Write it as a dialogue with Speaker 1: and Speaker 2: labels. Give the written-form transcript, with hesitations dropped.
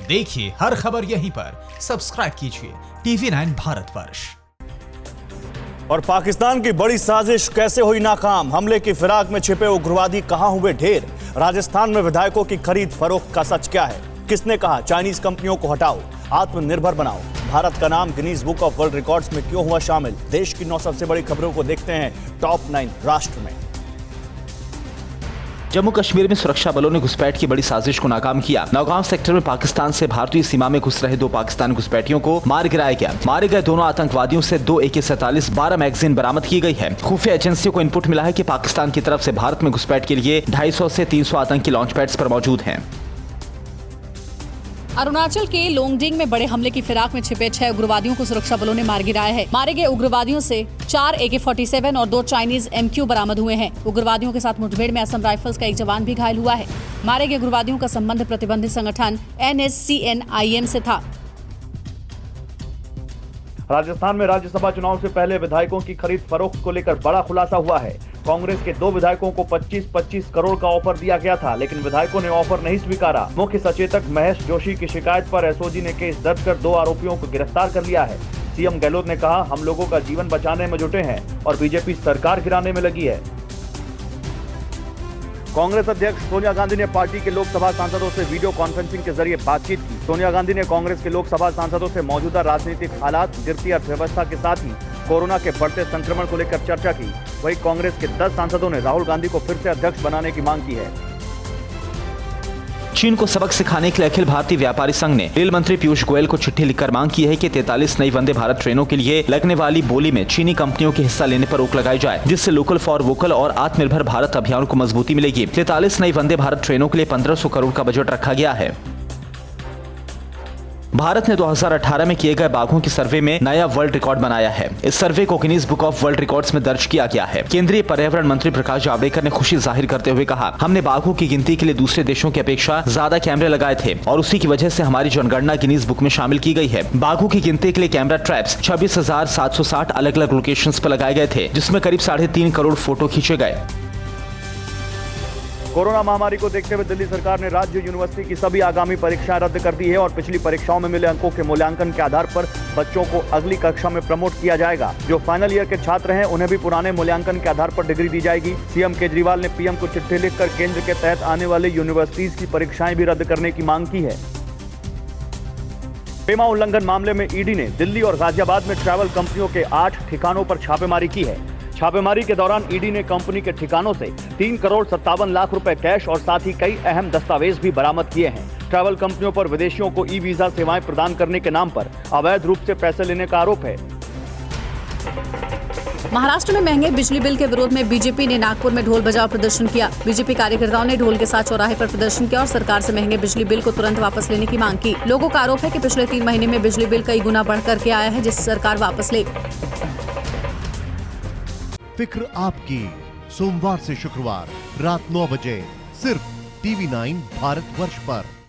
Speaker 1: देखिए हर खबर यहीं पर, सब्सक्राइब कीजिए TV9 भारतवर्ष।
Speaker 2: और पाकिस्तान की बड़ी साजिश कैसे हुई नाकाम? हमले की फिराक में छिपे उग्रवादी कहां हुए ढेर? राजस्थान में विधायकों की खरीद फरोख्त का सच क्या है? किसने कहा चाइनीज कंपनियों को हटाओ, आत्मनिर्भर बनाओ? भारत का नाम Guinness book of world records में क्यों हुआ शामिल? देश की 9 सबसे बड़ी खबरों को देखते हैं टॉप 9 राष्ट्र में।
Speaker 3: जम्मू कश्मीर में सुरक्षा बलों ने घुसपैठ की बड़ी साजिश को नाकाम किया। नौगांव सेक्टर में पाकिस्तान से भारतीय सीमा में घुस रहे 2 पाकिस्तानी घुसपैठियों को मार गिराया गया। मारे गए दोनों आतंकवादियों से 2 AK-47, 12 मैगजीन बरामद की गई है। खुफिया एजेंसियों को इनपुट मिला है कि पाकिस्तान की तरफ से भारत में घुसपैठ के लिए 250 से 300 आतंकी लॉन्च पैड्स पर मौजूद हैं।
Speaker 4: अरुणाचल के लोंगडिंग में बड़े हमले की फिराक में छिपे 6 उग्रवादियों को सुरक्षा बलों ने मार गिराया है। मारे गए उग्रवादियों से 4 AK-47 और 2 चाइनीज MQ बरामद हुए हैं। उग्रवादियों के साथ मुठभेड़ में असम राइफल्स का एक जवान भी घायल हुआ है। मारे गए उग्रवादियों का संबंध प्रतिबंधित संगठन NSCN-IM से था।
Speaker 5: राजस्थान में राज्यसभा चुनाव से पहले विधायकों की खरीद फरोख्त को लेकर बड़ा खुलासा हुआ है। कांग्रेस के 2 विधायकों को 25-25 करोड़ का ऑफर दिया गया था, लेकिन विधायकों ने ऑफर नहीं स्वीकारा। मुख्य सचेतक महेश जोशी की शिकायत पर एसओजी ने केस दर्ज कर 2 आरोपियों को गिरफ्तार कर लिया है। सीएम गहलोत ने कहा, हम लोगों का जीवन बचाने में जुटे हैं और बीजेपी सरकार गिराने में लगी है। कांग्रेस अध्यक्ष सोनिया गांधी ने पार्टी के लोकसभा सांसदों से वीडियो कॉन्फ्रेंसिंग के जरिए बातचीत की। सोनिया गांधी ने कांग्रेस के लोकसभा सांसदों से मौजूदा राजनीतिक हालात, गिरती अर्थव्यवस्था के साथ ही कोरोना के बढ़ते संक्रमण को लेकर चर्चा की। वहीं कांग्रेस के 10 सांसदों ने राहुल गांधी को फिर से अध्यक्ष बनाने की मांग की है।
Speaker 3: चीन को सबक सिखाने के लिए अखिल भारतीय व्यापारी संघ ने रेल मंत्री पीयूष गोयल को चिट्ठी लिखकर मांग की है कि 43 नई वंदे भारत ट्रेनों के लिए लगने वाली बोली में चीनी कंपनियों के हिस्सा लेने पर रोक लगाई जाए, जिससे लोकल फॉर वोकल और आत्मनिर्भर भारत अभियान को मजबूती मिलेगी। 43 नई वंदे भारत ट्रेनों के लिए 1500 करोड़ का बजट रखा गया है। भारत ने 2018 में किए गए बाघों की सर्वे में नया वर्ल्ड रिकॉर्ड बनाया है। इस सर्वे को Guinness book of world records में दर्ज किया गया है। केंद्रीय पर्यावरण मंत्री प्रकाश जावड़ेकर ने खुशी जाहिर करते हुए कहा, हमने बाघों की गिनती के लिए दूसरे देशों की अपेक्षा ज्यादा कैमरे लगाए थे और उसी की वजह से हमारी जनगणना गिनीज बुक में शामिल की गई है। बाघों की गिनती के लिए कैमरा ट्रैप्स 26,760 अलग अलग लोकेशंस पर लगाए गए थे, जिसमें करीब 3.5 करोड़ फोटो खींचे गए।
Speaker 5: कोरोना महामारी को देखते हुए दिल्ली सरकार ने राज्य यूनिवर्सिटी की सभी आगामी परीक्षाएं रद्द कर दी है और पिछली परीक्षाओं में मिले अंकों के मूल्यांकन के आधार पर बच्चों को अगली कक्षा में प्रमोट किया जाएगा। जो फाइनल ईयर के छात्र हैं उन्हें भी पुराने मूल्यांकन के आधार पर डिग्री दी जाएगी। सीएम केजरीवाल ने पीएम को चिट्ठी लिखकर केंद्र के तहत आने वाले यूनिवर्सिटीज की परीक्षाएं भी रद्द करने की मांग की है। पेमा उल्लंघन मामले में ईडी ने दिल्ली और गाजियाबाद में ट्रैवल कंपनियों के 8 ठिकानों पर छापेमारी की है। छापेमारी के दौरान ईडी ने कंपनी के ठिकानों से 3 करोड़ 57 लाख रुपए कैश और साथ ही कई अहम दस्तावेज भी बरामद किए हैं। ट्रैवल कंपनियों पर विदेशियों को ई-वीजा सेवाएं प्रदान करने के नाम पर अवैध रूप से पैसे लेने का आरोप है।
Speaker 4: महाराष्ट्र में महंगे बिजली बिल के विरोध में बीजेपी ने नागपुर में ढोल बजाओ प्रदर्शन किया। बीजेपी कार्यकर्ताओं ने ढोल के साथ चौराहे पर प्रदर्शन किया और सरकार से महंगे बिजली बिल को तुरंत वापस लेने की मांग की। लोगों का आरोप है कि पिछले 3 महीने में बिजली बिल कई गुना बढ़ करके आया है, जिसे सरकार वापस ले।
Speaker 6: फिक्र आपकी, सोमवार से शुक्रवार रात 9 बजे सिर्फ TV9 भारतवर्ष पर।